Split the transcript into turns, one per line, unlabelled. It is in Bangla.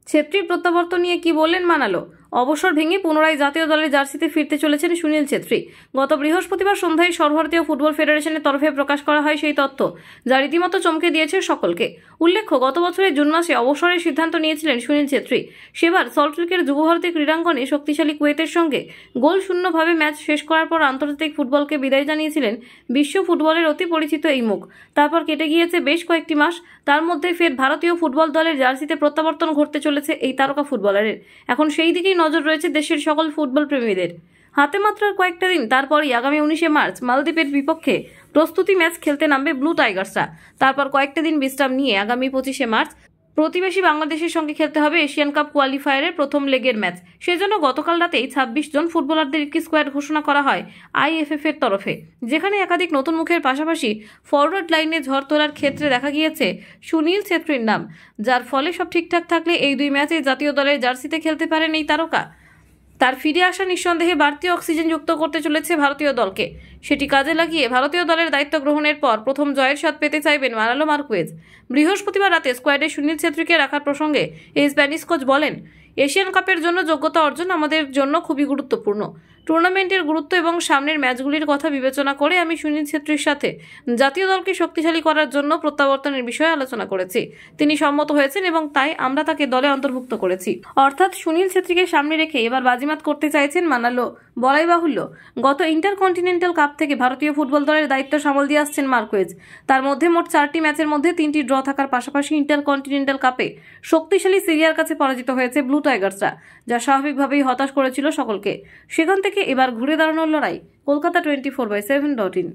ছেত্রীর প্রত্যাবর্তন নিয়ে কি বললেন মানালো? অবসর ভেঙে পুনরায় জাতীয় দলের জার্সিতে ফিরতে চলেছেন সুনীল ছেত্রী। গত বৃহস্পতিবার সন্ধ্যায় সর্বভারতীয় ফুটবল ফেডারেশনের তরফে প্রকাশ করা হয় সেই তথ্য, যা রীতিমতো চমকে দিয়েছে সকলকে। উল্লেখ্য, গত বছরের জুন মাসে অবসরের সিদ্ধান্ত নিয়েছিলেন সুনীল ছেত্রী। সেবার সল্টলেকের যুবভারতী ক্রীড়াঙ্গনে শক্তিশালী কুয়েতের সঙ্গে গোল শূন্যভাবে ম্যাচ শেষ করার পর আন্তর্জাতিক ফুটবলকে বিদায় জানিয়েছিলেন বিশ্ব ফুটবলের অতি পরিচিত এই মুখ। তারপর কেটে গিয়েছে বেশ কয়েকটি মাস, তার মধ্যে ফের ভারতীয় ফুটবল দলের জার্সিতে প্রত্যাবর্তন ঘটতে চলেছে এই তারকা ফুটবলারের। এখন সেই দিকেই নজর রয়েছে দেশের সকল ফুটবল প্রেমীদের। হাতে মাত্র কয়েকটা দিন, তারপরই আগামী 19শে মার্চ মালদ্বীপের বিপক্ষে প্রস্তুতি ম্যাচ খেলতে নামবে ব্লু টাইগার্সরা। তারপর কয়েকটা দিন বিশ্রাম নিয়ে আগামী 25শে মার্চ প্রতিবেশী বাংলাদেশের সঙ্গে খেলতে হবে এশিয়ান কাপ কোয়ালিফায়ারের প্রথম লেগের ম্যাচ। সেজন্য গতকাল রাতেই 26 জন ফুটবলারদের একটি স্কোয়াড ঘোষণা করা হয় আইএফএফ এর তরফে, যেখানে একাধিক নতুন মুখের পাশাপাশি ফরওয়ার্ড লাইনে ঝড় তোলার ক্ষেত্রে দেখা গিয়েছে সুনীল ছেত্রীর নাম, যার ফলে সব ঠিকঠাক থাকলে এই দুই ম্যাচে জাতীয় দলের জার্সিতে খেলতে পারেন এই তারকা। তার ফিরে আসা নিঃসন্দেহে বাড়তি অক্সিজেন যুক্ত করতে চলেছে ভারতীয় দলকে। সেটি কাজে লাগিয়ে ভারতীয় দলের দায়িত্ব গ্রহণের পর প্রথম জয়ের স্বাদ পেতে চাইবেন মানালো মার্কুয়েজ। বৃহস্পতিবার রাতে স্কোয়াডে সুনীল ছেত্রীকে রাখার প্রসঙ্গে এই স্প্যানিশ কোচ বলেন, এশিয়ান কাপের জন্য যোগ্যতা অর্জন আমাদের জন্য খুবই গুরুত্বপূর্ণ। টুর্নামেন্টের গুরুত্ব এবং সামনের ম্যাচগুলির কথা বিবেচনা করে আমি সুনীল ছেত্রীর সাথে জাতীয় দলকে শক্তিশালী করার জন্য প্রত্যাবর্তনের বিষয়ে আলোচনা করেছি। তিনি সম্মত হয়েছেন এবং তাই আমরা তাকে দলে অন্তর্ভুক্ত করেছি। অর্থাৎ সুনীল ছেত্রীকে সামনে রেখে এবার বাজিমাত করতে চাইছেন মানালো। বলাই বাহুল্য, গত ইন্টারকন্টিনেন্টাল কাপ থেকে ভারতীয় ফুটবল দলের দায়িত্ব সামাল দিয়ে আসছেন মার্কুয়েজ। তার মধ্যে মোট 4টি ম্যাচের মধ্যে 3টি ড্র থাকার পাশাপাশি ইন্টারকন্টিনেন্টাল কাপে শক্তিশালী সিরিয়ার কাছে পরাজিত হয়েছে ব্লু টাইগার্সরা, যা স্বাভাবিকভাবেই হতাশ করেছিল সকলকে। সেখান থেকে এবার ঘুরে দাঁড়ানোর লড়াই। কলকাতা 24/7.in।